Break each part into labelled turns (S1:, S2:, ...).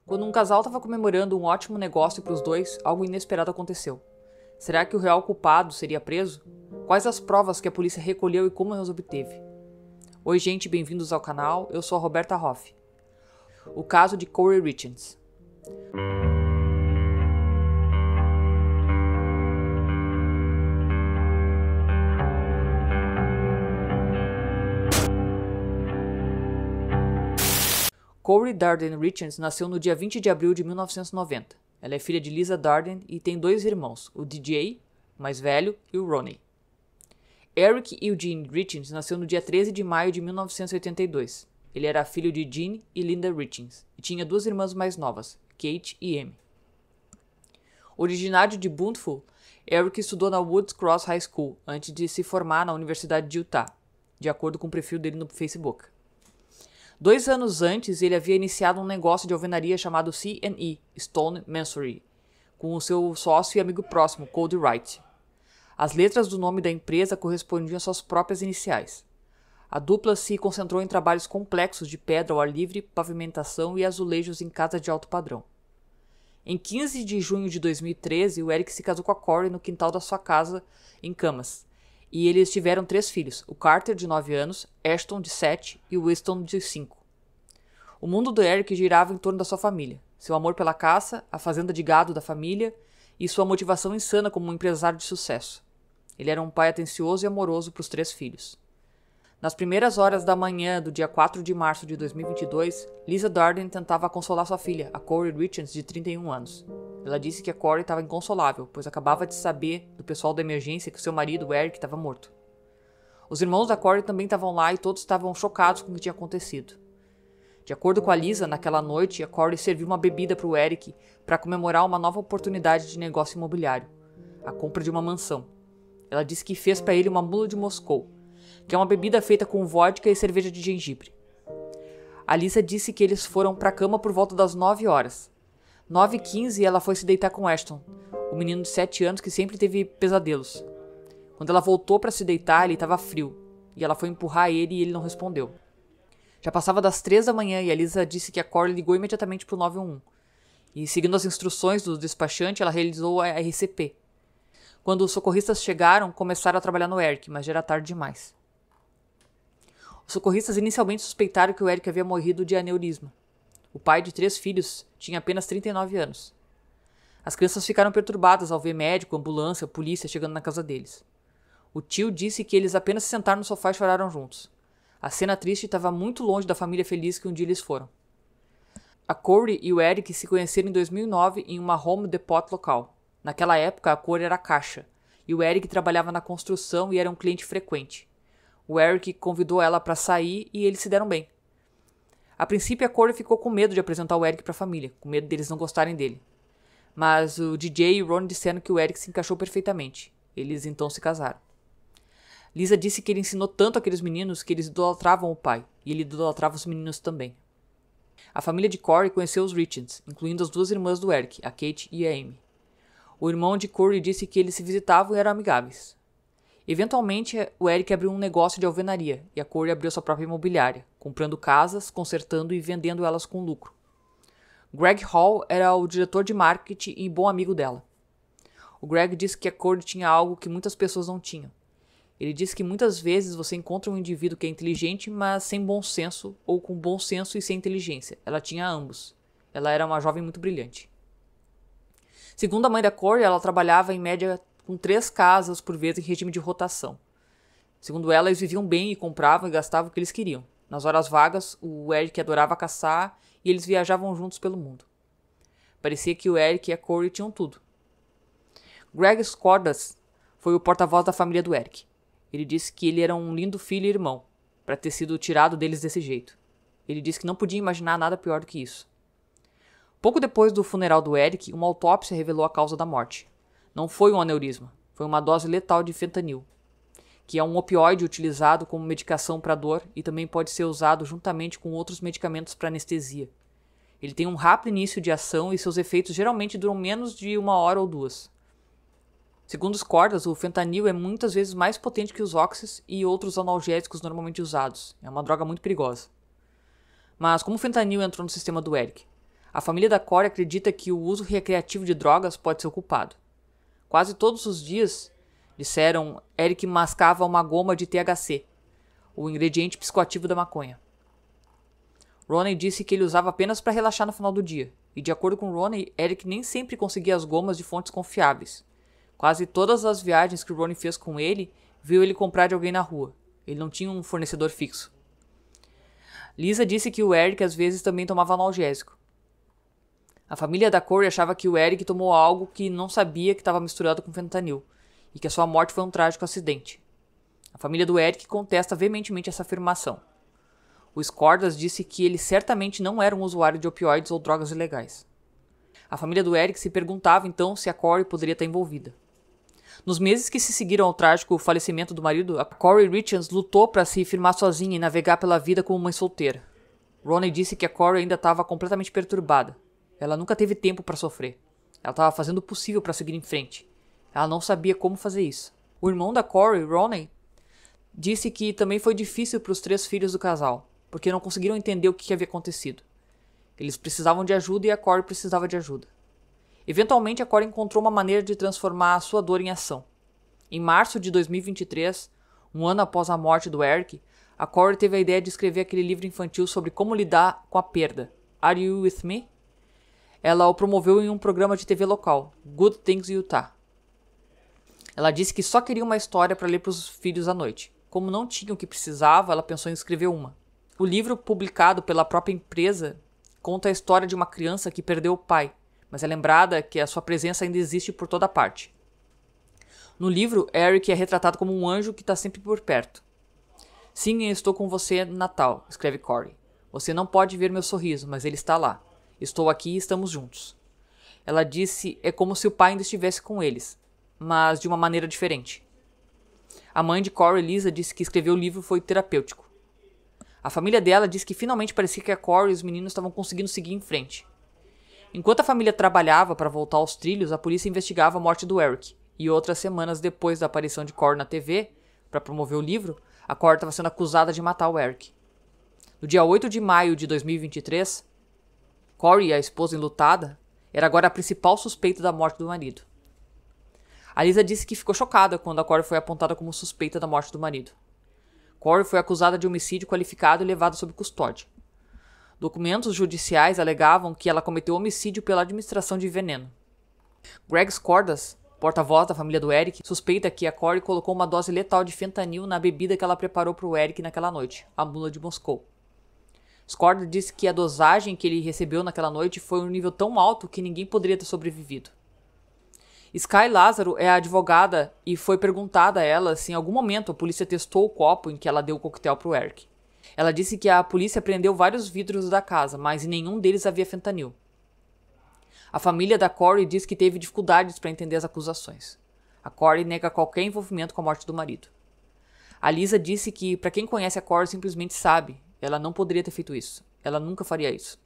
S1: Quando um casal estava comemorando um ótimo negócio para os dois, algo inesperado aconteceu. Será que o real culpado seria preso? Quais as provas que a polícia recolheu e como as obteve? Oi gente, bem-vindos ao canal, eu sou a Roberta Hoff. O caso de Corey Richards. Corey Darden Richards nasceu no dia 20 de abril de 1990. Ela é filha de Lisa Darden e tem dois irmãos, o DJ, o mais velho, e o Ronnie. Eric Eugene Richards nasceu no dia 13 de maio de 1982. Ele era filho de Jean e Linda Richards e tinha duas irmãs mais novas, Kate e Amy. Originário de Boonville, Eric estudou na Woods Cross High School antes de se formar na Universidade de Utah, de acordo com o perfil dele no Facebook. 2 anos antes, ele havia iniciado um negócio de alvenaria chamado C&E, Stone Masonry, com o seu sócio e amigo próximo, Cody Wright. As letras do nome da empresa correspondiam às suas próprias iniciais. A dupla se concentrou em trabalhos complexos de pedra ao ar livre, pavimentação e azulejos em casas de alto padrão. Em 15 de junho de 2013, o Eric se casou com a Corey no quintal da sua casa em Camas. E eles tiveram 3 filhos, o Carter, de 9 anos, Ashton, de 7 e Winston, de 5. O mundo do Eric girava em torno da sua família, seu amor pela caça, a fazenda de gado da família e sua motivação insana como um empresário de sucesso. Ele era um pai atencioso e amoroso para os 3 filhos. Nas primeiras horas da manhã do dia 4 de março de 2022, Lisa Darden tentava consolar sua filha, a Corey Richards, de 31 anos. Ela disse que a Corey estava inconsolável, pois acabava de saber do pessoal da emergência que seu marido, o Eric, estava morto. Os irmãos da Corey também estavam lá e todos estavam chocados com o que tinha acontecido. De acordo com a Lisa, naquela noite, a Corey serviu uma bebida para o Eric para comemorar uma nova oportunidade de negócio imobiliário, a compra de uma mansão. Ela disse que fez para ele uma mula de Moscou, que é uma bebida feita com vodka e cerveja de gengibre. A Lisa disse que eles foram para a cama por volta das 9 horas. 9h15 ela foi se deitar com Ashton, o menino de 7 anos que sempre teve pesadelos. Quando ela voltou para se deitar, ele estava frio, e ela foi empurrar ele e ele não respondeu. Já passava das 3 da manhã e a Lisa disse que a Corey ligou imediatamente para o 911. E seguindo as instruções do despachante, ela realizou a RCP. Quando os socorristas chegaram, começaram a trabalhar no Eric, mas já era tarde demais. Os socorristas inicialmente suspeitaram que o Eric havia morrido de aneurisma. O pai de 3 filhos tinha apenas 39 anos. As crianças ficaram perturbadas ao ver médico, ambulância, polícia chegando na casa deles. O tio disse que eles apenas se sentaram no sofá e choraram juntos. A cena triste estava muito longe da família feliz que um dia eles foram. A Corey e o Eric se conheceram em 2009 em uma Home Depot local. Naquela época, a Corey era caixa, e o Eric trabalhava na construção e era um cliente frequente. O Eric convidou ela para sair e eles se deram bem. A princípio, a Corey ficou com medo de apresentar o Eric para a família, com medo deles não gostarem dele. Mas o DJ e o Ron disseram que o Eric se encaixou perfeitamente. Eles então se casaram. Lisa disse que ele ensinou tanto aqueles meninos que eles idolatravam o pai, e ele idolatrava os meninos também. A família de Corey conheceu os Richards, incluindo as 2 irmãs do Eric, a Kate e a Amy. O irmão de Corey disse que eles se visitavam e eram amigáveis. Eventualmente, o Eric abriu um negócio de alvenaria e a Corey abriu sua própria imobiliária, comprando casas, consertando e vendendo elas com lucro. Greg Hall era o diretor de marketing e bom amigo dela. O Greg disse que a Corey tinha algo que muitas pessoas não tinham. Ele disse que muitas vezes você encontra um indivíduo que é inteligente, mas sem bom senso, ou com bom senso e sem inteligência. Ela tinha ambos. Ela era uma jovem muito brilhante. Segundo a mãe da Corey, ela trabalhava em média com 3 casas por vez em regime de rotação. Segundo ela, eles viviam bem e compravam e gastavam o que eles queriam. Nas horas vagas, o Eric adorava caçar e eles viajavam juntos pelo mundo. Parecia que o Eric e a Corey tinham tudo. Greg Scordas foi o porta-voz da família do Eric. Ele disse que ele era um lindo filho e irmão, para ter sido tirado deles desse jeito. Ele disse que não podia imaginar nada pior do que isso. Pouco depois do funeral do Eric, uma autópsia revelou a causa da morte. Não foi um aneurisma, foi uma dose letal de fentanil, que é um opioide utilizado como medicação para dor e também pode ser usado juntamente com outros medicamentos para anestesia. Ele tem um rápido início de ação e seus efeitos geralmente duram menos de 1 hora ou 2. Segundo os Cordas, o fentanil é muitas vezes mais potente que os óxis e outros analgésicos normalmente usados. É uma droga muito perigosa. Mas como o fentanil entrou no sistema do Eric? A família da Corey acredita que o uso recreativo de drogas pode ser o culpado. Quase todos os dias, disseram, Eric mascava uma goma de THC, o ingrediente psicoativo da maconha. Roney disse que ele usava apenas para relaxar no final do dia, e de acordo com Roney, Eric nem sempre conseguia as gomas de fontes confiáveis. Quase todas as viagens que Roney fez com ele, viu ele comprar de alguém na rua. Ele não tinha um fornecedor fixo. Lisa disse que o Eric às vezes também tomava analgésico. A família da Corey achava que o Eric tomou algo que não sabia que estava misturado com fentanil, e que a sua morte foi um trágico acidente. A família do Eric contesta veementemente essa afirmação. O Skordas disse que ele certamente não era um usuário de opioides ou drogas ilegais. A família do Eric se perguntava então se a Corey poderia estar envolvida. Nos meses que se seguiram ao trágico falecimento do marido, a Corey Richards lutou para se firmar sozinha e navegar pela vida como mãe solteira. Roney disse que a Corey ainda estava completamente perturbada. Ela nunca teve tempo para sofrer. Ela estava fazendo o possível para seguir em frente. Ela não sabia como fazer isso. O irmão da Corey, Roney, disse que também foi difícil para os 3 filhos do casal, porque não conseguiram entender o que havia acontecido. Eles precisavam de ajuda e a Corey precisava de ajuda. Eventualmente, a Corey encontrou uma maneira de transformar a sua dor em ação. Em março de 2023, um ano após a morte do Eric, a Corey teve a ideia de escrever aquele livro infantil sobre como lidar com a perda. Are You With Me? Ela o promoveu em um programa de TV local, Good Things Utah. Ela disse que só queria uma história para ler para os filhos à noite. Como não tinha o que precisava, ela pensou em escrever uma. O livro, publicado pela própria empresa, conta a história de uma criança que perdeu o pai, mas é lembrada que a sua presença ainda existe por toda parte. No livro, Eric é retratado como um anjo que está sempre por perto. Sim, eu estou com você no Natal, escreve Corey. Você não pode ver meu sorriso, mas ele está lá. Estou aqui e estamos juntos. Ela disse, é como se o pai ainda estivesse com eles, mas de uma maneira diferente. A mãe de Corey, Lisa, disse que escrever o livro foi terapêutico. A família dela disse que finalmente parecia que a Corey e os meninos estavam conseguindo seguir em frente. Enquanto a família trabalhava para voltar aos trilhos, a polícia investigava a morte do Eric. E outras semanas depois da aparição de Corey na TV, para promover o livro, a Corey estava sendo acusada de matar o Eric. No dia 8 de maio de 2023, Corey, a esposa enlutada, era agora a principal suspeita da morte do marido. A Lisa disse que ficou chocada quando a Corey foi apontada como suspeita da morte do marido. Corey foi acusada de homicídio qualificado e levada sob custódia. Documentos judiciais alegavam que ela cometeu homicídio pela administração de veneno. Greg Skordas, porta-voz da família do Eric, suspeita que a Corey colocou uma dose letal de fentanil na bebida que ela preparou para o Eric naquela noite, a mula de Moscou. Skordas disse que a dosagem que ele recebeu naquela noite foi um nível tão alto que ninguém poderia ter sobrevivido. Sky Lázaro é a advogada e foi perguntada a ela se em algum momento a polícia testou o copo em que ela deu o coquetel para o Eric. Ela disse que a polícia prendeu vários vidros da casa, mas em nenhum deles havia fentanil. A família da Corey diz que teve dificuldades para entender as acusações. A Corey nega qualquer envolvimento com a morte do marido. A Lisa disse que, para quem conhece a Corey, simplesmente sabe, ela não poderia ter feito isso. Ela nunca faria isso.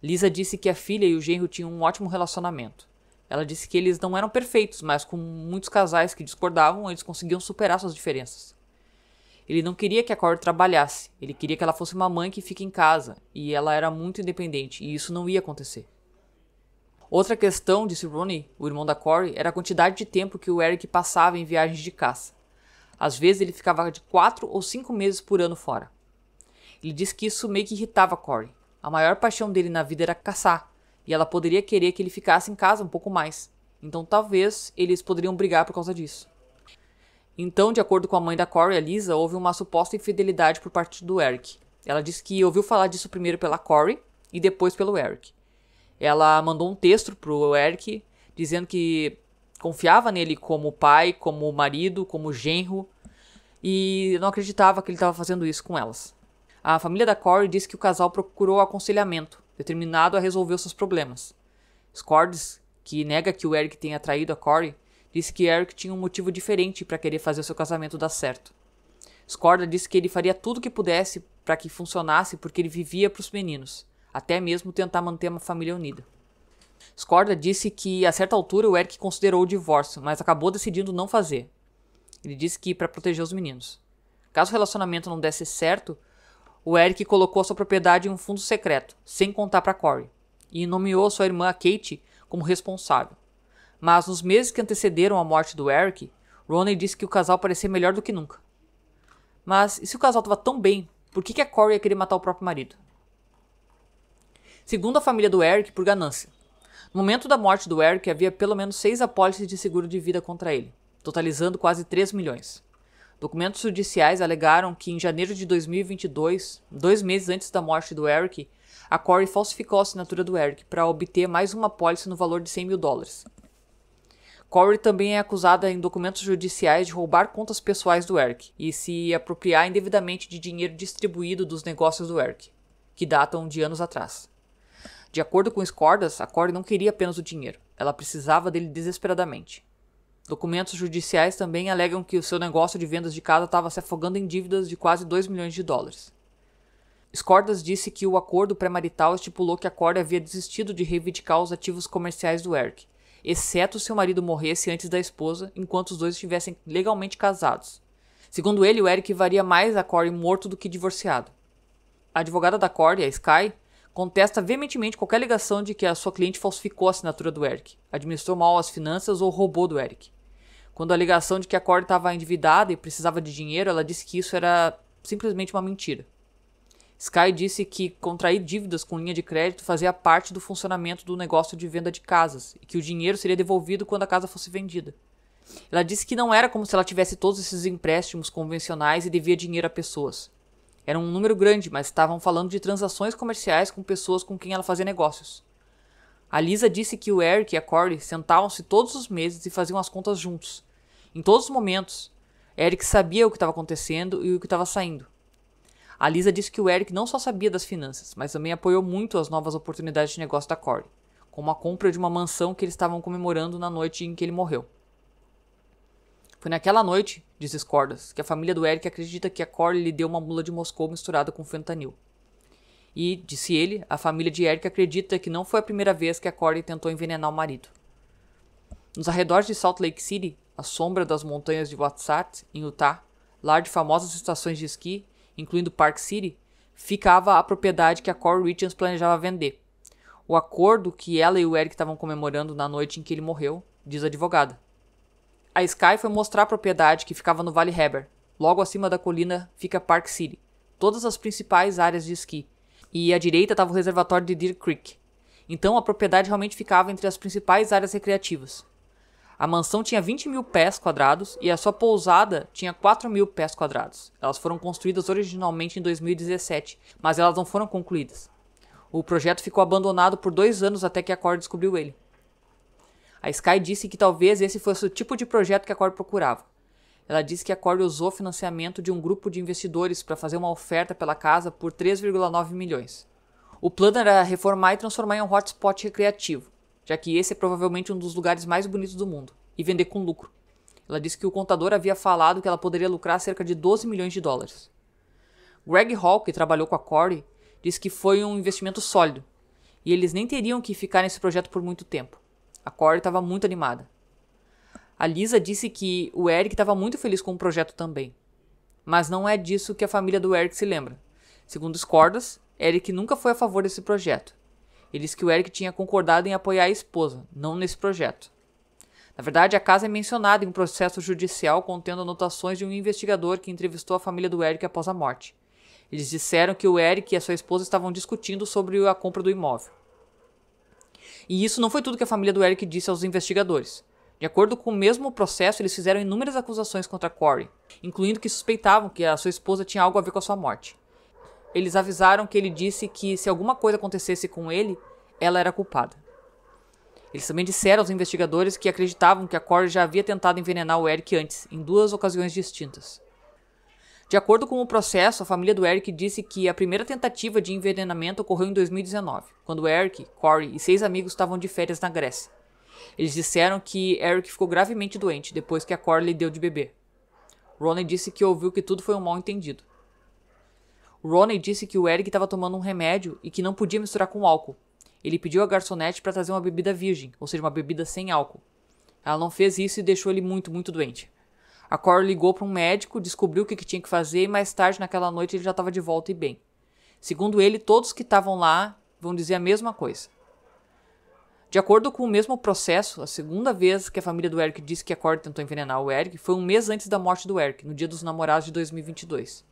S1: Lisa disse que a filha e o genro tinham um ótimo relacionamento. Ela disse que eles não eram perfeitos, mas com muitos casais que discordavam, eles conseguiam superar suas diferenças. Ele não queria que a Corey trabalhasse, ele queria que ela fosse uma mãe que fica em casa, e ela era muito independente, e isso não ia acontecer. Outra questão, disse Roney, o irmão da Corey, era a quantidade de tempo que o Eric passava em viagens de caça. Às vezes ele ficava de 4 ou 5 meses por ano fora. Ele disse que isso meio que irritava a Corey. A maior paixão dele na vida era caçar, e ela poderia querer que ele ficasse em casa um pouco mais. Então talvez eles poderiam brigar por causa disso. Então, de acordo com a mãe da Corey, a Lisa, houve uma suposta infidelidade por parte do Eric. Ela disse que ouviu falar disso primeiro pela Corey e depois pelo Eric. Ela mandou um texto pro Eric dizendo que confiava nele como pai, como marido, como genro e não acreditava que ele estava fazendo isso com elas. A família da Corey disse que o casal procurou aconselhamento, determinado a resolver os seus problemas. Skordas, que nega que o Eric tenha traído a Corey, disse que Eric tinha um motivo diferente para querer fazer o seu casamento dar certo. Skordas disse que ele faria tudo o que pudesse para que funcionasse porque ele vivia para os meninos, até mesmo tentar manter uma família unida. Skordas disse que a certa altura o Eric considerou o divórcio, mas acabou decidindo não fazer. Ele disse que para proteger os meninos. Caso o relacionamento não desse certo, o Eric colocou a sua propriedade em um fundo secreto, sem contar para Corey. e nomeou sua irmã Kate como responsável. Mas nos meses que antecederam a morte do Eric, Ronnie disse que o casal parecia melhor do que nunca. Mas e se o casal estava tão bem, por que a Corey ia querer matar o próprio marido? Segundo a família do Eric, por ganância. No momento da morte do Eric, havia pelo menos 6 apólices de seguro de vida contra ele, totalizando quase 3 milhões. Documentos judiciais alegaram que em janeiro de 2022, 2 meses antes da morte do Eric, a Corey falsificou a assinatura do Eric para obter mais uma apólice no valor de $100 mil. Corey também é acusada em documentos judiciais de roubar contas pessoais do Eric e se apropriar indevidamente de dinheiro distribuído dos negócios do Eric, que datam de anos atrás. De acordo com Skordas, a Corey não queria apenas o dinheiro, ela precisava dele desesperadamente. Documentos judiciais também alegam que o seu negócio de vendas de casa estava se afogando em dívidas de quase $2 milhões. Skordas disse que o acordo pré-marital estipulou que a Corey havia desistido de reivindicar os ativos comerciais do Eric, exceto se o marido morresse antes da esposa, enquanto os dois estivessem legalmente casados. Segundo ele, o Eric varia mais a Corey morto do que divorciado. A advogada da Corey, a Sky, contesta veementemente qualquer alegação de que a sua cliente falsificou a assinatura do Eric, administrou mal as finanças ou roubou do Eric. Quando a alegação de que a Corey estava endividada e precisava de dinheiro, ela disse que isso era simplesmente uma mentira. Sky disse que contrair dívidas com linha de crédito fazia parte do funcionamento do negócio de venda de casas e que o dinheiro seria devolvido quando a casa fosse vendida. Ela disse que não era como se ela tivesse todos esses empréstimos convencionais e devia dinheiro a pessoas. Era um número grande, mas estavam falando de transações comerciais com pessoas com quem ela fazia negócios. A Lisa disse que o Eric e a Corey sentavam-se todos os meses e faziam as contas juntos. Em todos os momentos, Eric sabia o que estava acontecendo e o que estava saindo. A Lisa disse que o Eric não só sabia das finanças, mas também apoiou muito as novas oportunidades de negócio da Corey, como a compra de uma mansão que eles estavam comemorando na noite em que ele morreu. Foi naquela noite, diz Skordas, que a família do Eric acredita que a Corey lhe deu uma mula de Moscou misturada com fentanil. E, disse ele, a família de Eric acredita que não foi a primeira vez que a Corey tentou envenenar o marido. Nos arredores de Salt Lake City, à sombra das montanhas de Wasatch, em Utah, lar de famosas estações de esqui, incluindo Park City, ficava a propriedade que a Corey Richards planejava vender. O acordo que ela e o Eric estavam comemorando na noite em que ele morreu, diz a advogada. A Sky foi mostrar a propriedade que ficava no Vale Heber. Logo acima da colina fica Park City, todas as principais áreas de esqui, e à direita estava o reservatório de Deer Creek. Então a propriedade realmente ficava entre as principais áreas recreativas. A mansão tinha 20 mil pés quadrados e a sua pousada tinha 4 mil pés quadrados. Elas foram construídas originalmente em 2017, mas elas não foram concluídas. O projeto ficou abandonado por 2 anos até que a Corey descobriu ele. A Sky disse que talvez esse fosse o tipo de projeto que a Corey procurava. Ela disse que a Corey usou financiamento de um grupo de investidores para fazer uma oferta pela casa por 3,9 milhões. O plano era reformar e transformar em um hotspot recreativo, já que esse é provavelmente um dos lugares mais bonitos do mundo, e vender com lucro. Ela disse que o contador havia falado que ela poderia lucrar cerca de $12 milhões. Greg Hall, que trabalhou com a Corey, disse que foi um investimento sólido, e eles nem teriam que ficar nesse projeto por muito tempo. A Corey estava muito animada. A Lisa disse que o Eric estava muito feliz com o projeto também. Mas não é disso que a família do Eric se lembra. Segundo Skordas, Eric nunca foi a favor desse projeto. Ele disse que o Eric tinha concordado em apoiar a esposa, não nesse projeto. Na verdade, a casa é mencionada em um processo judicial contendo anotações de um investigador que entrevistou a família do Eric após a morte. Eles disseram que o Eric e a sua esposa estavam discutindo sobre a compra do imóvel. E isso não foi tudo que a família do Eric disse aos investigadores. De acordo com o mesmo processo, eles fizeram inúmeras acusações contra Corey, incluindo que suspeitavam que a sua esposa tinha algo a ver com a sua morte. Eles avisaram que ele disse que se alguma coisa acontecesse com ele, ela era culpada. Eles também disseram aos investigadores que acreditavam que a Corey já havia tentado envenenar o Eric antes, em 2 ocasiões distintas. De acordo com o processo, a família do Eric disse que a primeira tentativa de envenenamento ocorreu em 2019, quando Eric, Corey e 6 amigos estavam de férias na Grécia. Eles disseram que Eric ficou gravemente doente depois que a Corey lhe deu de beber. Ronnie disse que ouviu que tudo foi um mal-entendido. Ronnie disse que o Eric estava tomando um remédio e que não podia misturar com álcool. Ele pediu à garçonete para trazer uma bebida virgem, ou seja, uma bebida sem álcool. Ela não fez isso e deixou ele muito doente. A Corey ligou para um médico, descobriu o que tinha que fazer e mais tarde naquela noite ele já estava de volta e bem. Segundo ele, todos que estavam lá vão dizer a mesma coisa. De acordo com o mesmo processo, a segunda vez que a família do Eric disse que a Corey tentou envenenar o Eric foi um mês antes da morte do Eric, no Dia dos Namorados de 2022.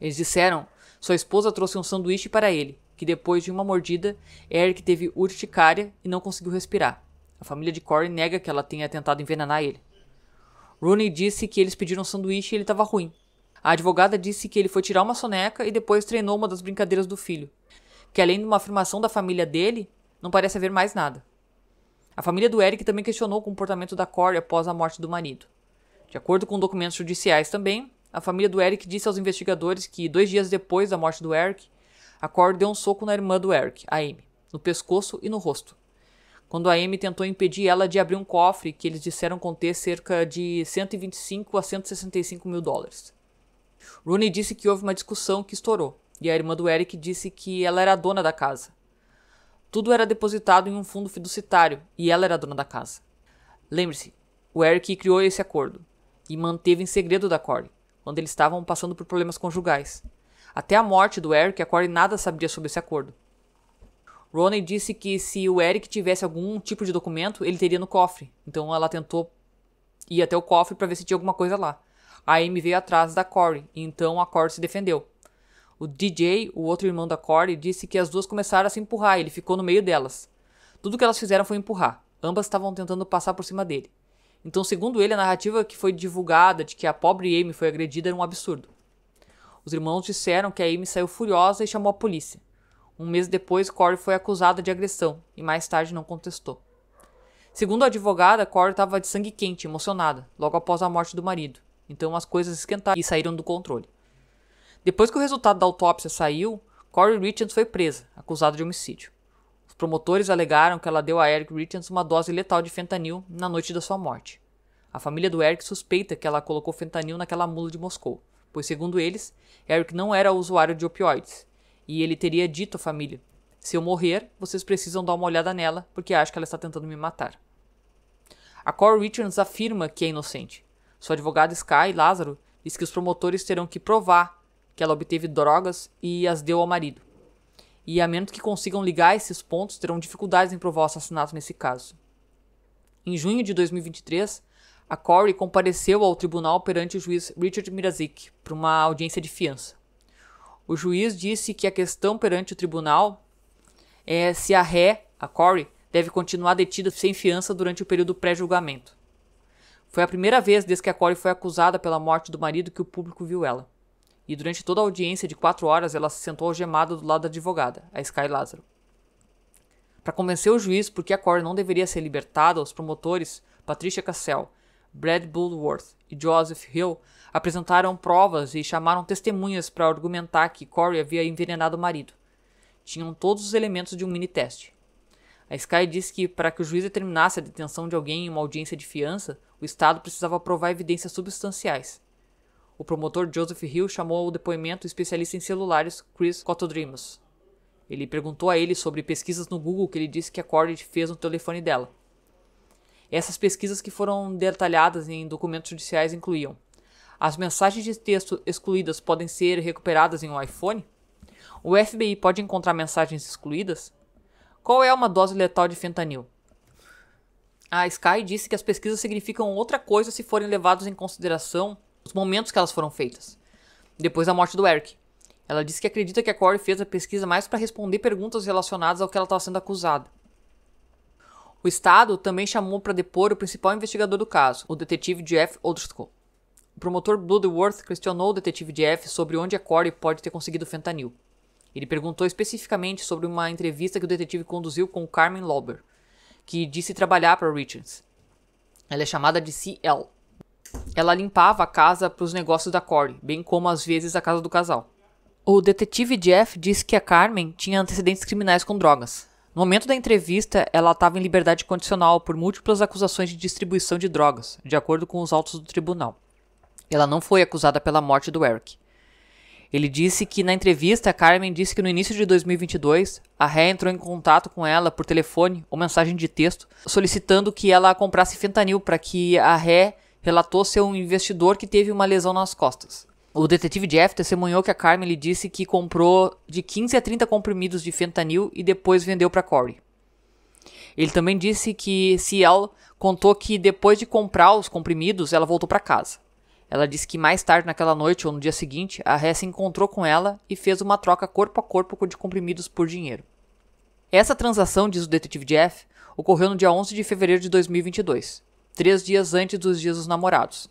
S1: Eles disseram que sua esposa trouxe um sanduíche para ele, que depois de uma mordida, Eric teve urticária e não conseguiu respirar. A família de Corey nega que ela tenha tentado envenenar ele. Rooney disse que eles pediram um sanduíche e ele estava ruim. A advogada disse que ele foi tirar uma soneca e depois treinou uma das brincadeiras do filho, que além de uma afirmação da família dele, não parece haver mais nada. A família do Eric também questionou o comportamento da Corey após a morte do marido. De acordo com documentos judiciais também, a família do Eric disse aos investigadores que 2 dias depois da morte do Eric, a Corey deu um soco na irmã do Eric, a Amy, no pescoço e no rosto, quando a Amy tentou impedir ela de abrir um cofre que eles disseram conter cerca de 125 a 165 mil dólares. Rooney disse que houve uma discussão que estourou, e a irmã do Eric disse que ela era a dona da casa. Tudo era depositado em um fundo fiduciário e ela era a dona da casa. Lembre-se, o Eric criou esse acordo e manteve em segredo da Corey, quando eles estavam passando por problemas conjugais. Até a morte do Eric, a Corey nada sabia sobre esse acordo. Rooney disse que se o Eric tivesse algum tipo de documento, ele teria no cofre. Então ela tentou ir até o cofre para ver se tinha alguma coisa lá. A Amy veio atrás da Corey, e então a Corey se defendeu. O DJ, o outro irmão da Corey, disse que as duas começaram a se empurrar e ele ficou no meio delas. Tudo que elas fizeram foi empurrar. Ambas estavam tentando passar por cima dele. Então, segundo ele, a narrativa que foi divulgada de que a pobre Amy foi agredida era um absurdo. Os irmãos disseram que a Amy saiu furiosa e chamou a polícia. Um mês depois, Corey foi acusada de agressão e mais tarde não contestou. Segundo a advogada, Corey estava de sangue quente, emocionada, logo após a morte do marido. Então as coisas esquentaram e saíram do controle. Depois que o resultado da autópsia saiu, Corey Richards foi presa, acusada de homicídio. Os promotores alegaram que ela deu a Eric Richards uma dose letal de fentanil na noite da sua morte. A família do Eric suspeita que ela colocou fentanil naquela mula de Moscou, pois, segundo eles, Eric não era usuário de opioides, e ele teria dito à família: se eu morrer, vocês precisam dar uma olhada nela, porque acho que ela está tentando me matar. A Corey Richards afirma que é inocente. Sua advogada Sky Lázaro diz que os promotores terão que provar que ela obteve drogas e as deu ao marido. E a menos que consigam ligar esses pontos, terão dificuldades em provar o assassinato nesse caso. Em junho de 2023, a Corey compareceu ao tribunal perante o juiz Richard Mirazik para uma audiência de fiança. O juiz disse que a questão perante o tribunal é se a ré, a Corey, deve continuar detida sem fiança durante o período pré-julgamento. Foi a primeira vez desde que a Corey foi acusada pela morte do marido que o público viu ela. E durante toda a audiência de 4 horas, ela se sentou algemada do lado da advogada, a Sky Lázaro. Para convencer o juiz por que a Corey não deveria ser libertada, os promotores Patricia Cassell, Brad Bulworth e Joseph Hill apresentaram provas e chamaram testemunhas para argumentar que Corey havia envenenado o marido. Tinham todos os elementos de um mini-teste. A Sky disse que para que o juiz determinasse a detenção de alguém em uma audiência de fiança, o Estado precisava provar evidências substanciais. O promotor Joseph Hill chamou ao depoimento o especialista em celulares Chris Cotodrimos. Ele perguntou a ele sobre pesquisas no Google que ele disse que a Corey fez no telefone dela. Essas pesquisas que foram detalhadas em documentos judiciais incluíam: as mensagens de texto excluídas podem ser recuperadas em um iPhone? O FBI pode encontrar mensagens excluídas? Qual é uma dose letal de fentanil? A Sky disse que as pesquisas significam outra coisa se forem levados em consideração os momentos que elas foram feitas, depois da morte do Eric. Ela disse que acredita que a Corey fez a pesquisa mais para responder perguntas relacionadas ao que ela estava sendo acusada. O Estado também chamou para depor o principal investigador do caso, o detetive Jeff O'Driscoll. O promotor Bloodworth questionou o detetive Jeff sobre onde a Corey pode ter conseguido o fentanil. Ele perguntou especificamente sobre uma entrevista que o detetive conduziu com Carmen Lauber, que disse trabalhar para Richards. Ela é chamada de CL. Ela limpava a casa para os negócios da Corey, bem como às vezes a casa do casal. O detetive Jeff disse que a Carmen tinha antecedentes criminais com drogas. No momento da entrevista, ela estava em liberdade condicional por múltiplas acusações de distribuição de drogas, de acordo com os autos do tribunal. Ela não foi acusada pela morte do Eric. Ele disse que na entrevista, a Carmen disse que no início de 2022, a ré entrou em contato com ela por telefone ou mensagem de texto, solicitando que ela comprasse fentanil para que a ré relatou ser um investidor que teve uma lesão nas costas. O detetive Jeff testemunhou que a Carmen lhe disse que comprou de 15 a 30 comprimidos de fentanil e depois vendeu para Corey. Ele também disse que Ciel contou que depois de comprar os comprimidos, ela voltou para casa. Ela disse que mais tarde naquela noite ou no dia seguinte, a Rhea se encontrou com ela e fez uma troca corpo a corpo de comprimidos por dinheiro. Essa transação, diz o detetive Jeff, ocorreu no dia 11 de fevereiro de 2022, 3 dias antes dos dias dos namorados,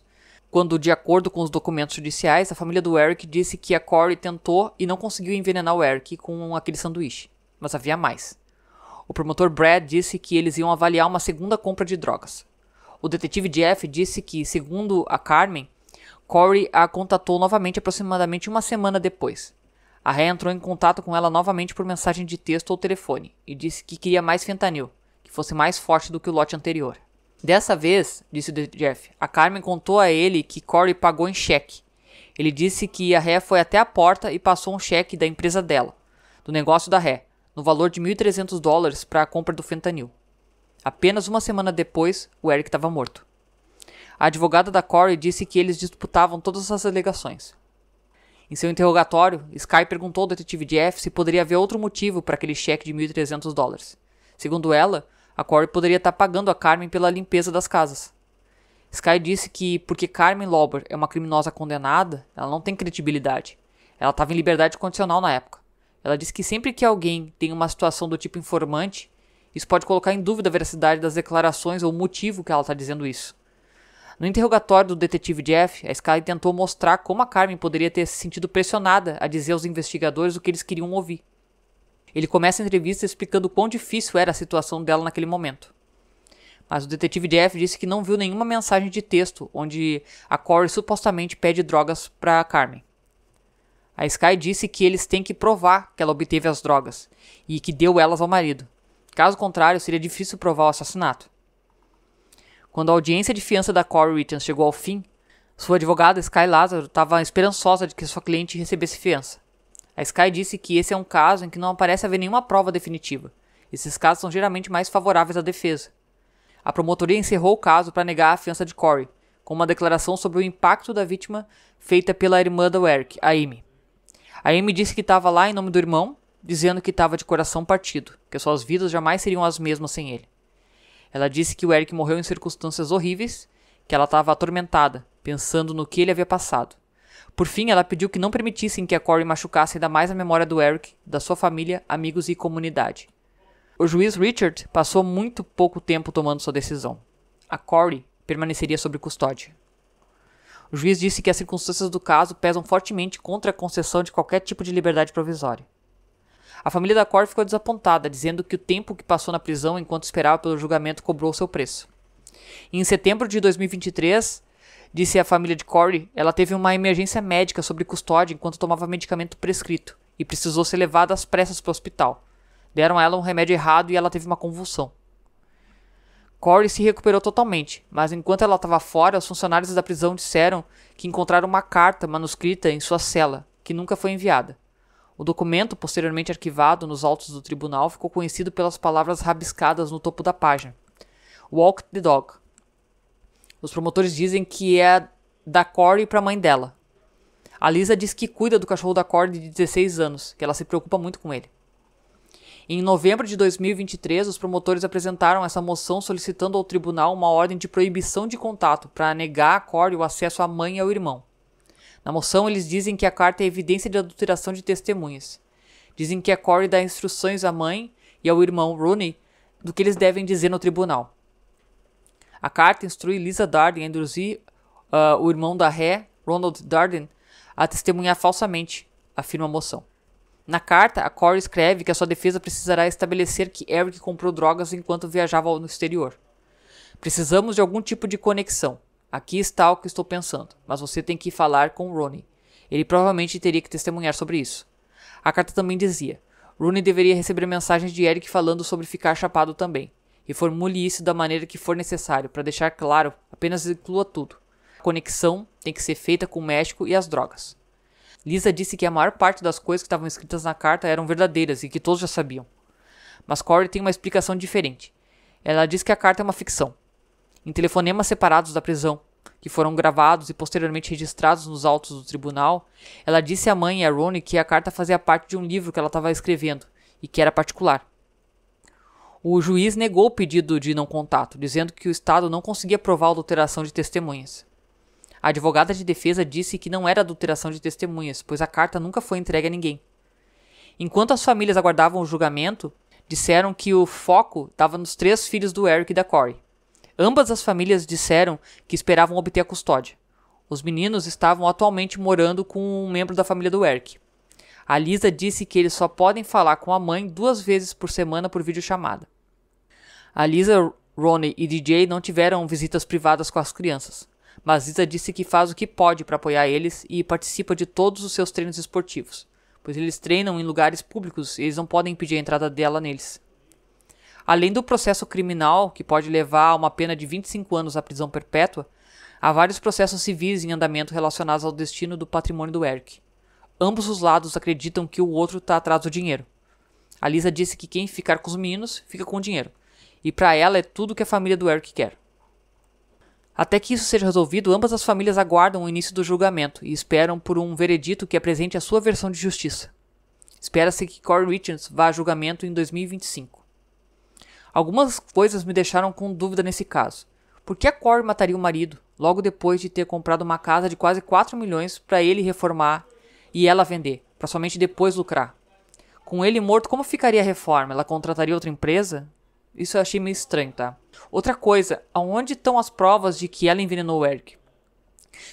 S1: quando, de acordo com os documentos judiciais, a família do Eric disse que a Corey tentou e não conseguiu envenenar o Eric com aquele sanduíche, mas havia mais. O promotor Brad disse que eles iam avaliar uma segunda compra de drogas. O detetive Jeff disse que, segundo a Carmen, Corey a contatou novamente aproximadamente uma semana depois. A Rhea entrou em contato com ela novamente por mensagem de texto ou telefone e disse que queria mais fentanil, que fosse mais forte do que o lote anterior. Dessa vez, disse o Jeff, a Carmen contou a ele que Corey pagou em cheque. Ele disse que a Rhea foi até a porta e passou um cheque da empresa dela, do negócio da Rhea, no valor de $1.300 para a compra do fentanil. Apenas uma semana depois, o Eric estava morto. A advogada da Corey disse que eles disputavam todas as alegações. Em seu interrogatório, Sky perguntou ao detetive Jeff se poderia haver outro motivo para aquele cheque de $1.300. Segundo ela, a Corey poderia estar pagando a Carmen pela limpeza das casas. Sky disse que, porque Carmen Lauber é uma criminosa condenada, ela não tem credibilidade. Ela estava em liberdade condicional na época. Ela disse que sempre que alguém tem uma situação do tipo informante, isso pode colocar em dúvida a veracidade das declarações ou o motivo que ela está dizendo isso. No interrogatório do detetive Jeff, a Sky tentou mostrar como a Carmen poderia ter se sentido pressionada a dizer aos investigadores o que eles queriam ouvir. Ele começa a entrevista explicando quão difícil era a situação dela naquele momento. Mas o detetive Jeff disse que não viu nenhuma mensagem de texto onde a Corey supostamente pede drogas para Carmen. A Sky disse que eles têm que provar que ela obteve as drogas e que deu elas ao marido. Caso contrário, seria difícil provar o assassinato. Quando a audiência de fiança da Corey Richards chegou ao fim, sua advogada Sky Lazaro estava esperançosa de que sua cliente recebesse fiança. A Sky disse que esse é um caso em que não parece haver nenhuma prova definitiva. Esses casos são geralmente mais favoráveis à defesa. A promotoria encerrou o caso para negar a fiança de Corey, com uma declaração sobre o impacto da vítima feita pela irmã do Eric, a Amy. A Amy disse que estava lá em nome do irmão, dizendo que estava de coração partido, que suas vidas jamais seriam as mesmas sem ele. Ela disse que o Eric morreu em circunstâncias horríveis, que ela estava atormentada, pensando no que ele havia passado. Por fim, ela pediu que não permitissem que a Corey machucasse ainda mais a memória do Eric, da sua família, amigos e comunidade. O juiz Richard passou muito pouco tempo tomando sua decisão. A Corey permaneceria sob custódia. O juiz disse que as circunstâncias do caso pesam fortemente contra a concessão de qualquer tipo de liberdade provisória. A família da Corey ficou desapontada, dizendo que o tempo que passou na prisão enquanto esperava pelo julgamento cobrou seu preço. E em setembro de 2023, disse a família de Corey, ela teve uma emergência médica sob custódia enquanto tomava medicamento prescrito e precisou ser levada às pressas para o hospital. Deram a ela um remédio errado e ela teve uma convulsão. Corey se recuperou totalmente, mas enquanto ela estava fora, os funcionários da prisão disseram que encontraram uma carta manuscrita em sua cela, que nunca foi enviada. O documento, posteriormente arquivado nos autos do tribunal, ficou conhecido pelas palavras rabiscadas no topo da página. Walk the dog. Os promotores dizem que é da Corey para a mãe dela. A Lisa diz que cuida do cachorro da Corey de 16 anos, que ela se preocupa muito com ele. Em novembro de 2023, os promotores apresentaram essa moção solicitando ao tribunal uma ordem de proibição de contato para negar a Corey o acesso à mãe e ao irmão. Na moção, eles dizem que a carta é evidência de adulteração de testemunhas. Dizem que a Corey dá instruções à mãe e ao irmão Rooney do que eles devem dizer no tribunal. A carta instrui Lisa Darden a induzir o irmão da Rhea, Ronald Darden, a testemunhar falsamente, afirma a moção. Na carta, a Corey escreve que a sua defesa precisará estabelecer que Eric comprou drogas enquanto viajava no exterior. Precisamos de algum tipo de conexão. Aqui está o que estou pensando, mas você tem que falar com Ronnie. Ele provavelmente teria que testemunhar sobre isso. A carta também dizia: Rooney deveria receber mensagens de Eric falando sobre ficar chapado também. E formule isso da maneira que for necessário, para deixar claro, apenas inclua tudo. A conexão tem que ser feita com o México e as drogas. Lisa disse que a maior parte das coisas que estavam escritas na carta eram verdadeiras e que todos já sabiam. Mas Corey tem uma explicação diferente. Ela diz que a carta é uma ficção. Em telefonemas separados da prisão, que foram gravados e posteriormente registrados nos autos do tribunal, ela disse à mãe e a Rooney que a carta fazia parte de um livro que ela estava escrevendo e que era particular. O juiz negou o pedido de não contato, dizendo que o Estado não conseguia provar a adulteração de testemunhas. A advogada de defesa disse que não era adulteração de testemunhas, pois a carta nunca foi entregue a ninguém. Enquanto as famílias aguardavam o julgamento, disseram que o foco estava nos 3 filhos do Eric e da Corey. Ambas as famílias disseram que esperavam obter a custódia. Os meninos estavam atualmente morando com um membro da família do Eric. A Lisa disse que eles só podem falar com a mãe 2 vezes por semana por videochamada. A Lisa, Ronnie e DJ não tiveram visitas privadas com as crianças, mas Lisa disse que faz o que pode para apoiar eles e participa de todos os seus treinos esportivos, pois eles treinam em lugares públicos e eles não podem impedir a entrada dela neles. Além do processo criminal, que pode levar a uma pena de 25 anos à prisão perpétua, há vários processos civis em andamento relacionados ao destino do patrimônio do Eric. Ambos os lados acreditam que o outro está atrás do dinheiro. A Lisa disse que quem ficar com os meninos fica com o dinheiro, e para ela é tudo que a família do Eric quer. Até que isso seja resolvido, ambas as famílias aguardam o início do julgamento e esperam por um veredito que apresente a sua versão de justiça. Espera-se que Corey Richards vá a julgamento em 2025. Algumas coisas me deixaram com dúvida nesse caso. Por que a Corey mataria o marido, logo depois de ter comprado uma casa de quase 4 milhões para ele reformar e ela vender, para somente depois lucrar? Com ele morto, como ficaria a reforma? Ela contrataria outra empresa? Isso eu achei meio estranho, tá? Outra coisa, aonde estão as provas de que ela envenenou o Eric?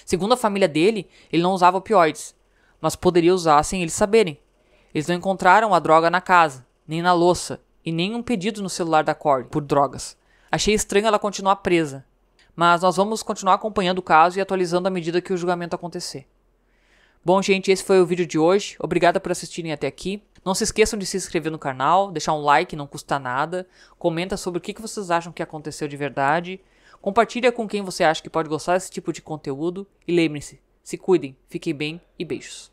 S1: Segundo a família dele, ele não usava opioides, mas poderia usar sem eles saberem. Eles não encontraram a droga na casa, nem na louça, e nem um pedido no celular da Corey por drogas. Achei estranho ela continuar presa, mas nós vamos continuar acompanhando o caso e atualizando à medida que o julgamento acontecer. Bom, gente, esse foi o vídeo de hoje. Obrigado por assistirem até aqui. Não se esqueçam de se inscrever no canal, deixar um like, não custa nada. Comenta sobre o que vocês acham que aconteceu de verdade. Compartilha com quem você acha que pode gostar desse tipo de conteúdo. E lembrem-se, se cuidem, fiquem bem e beijos.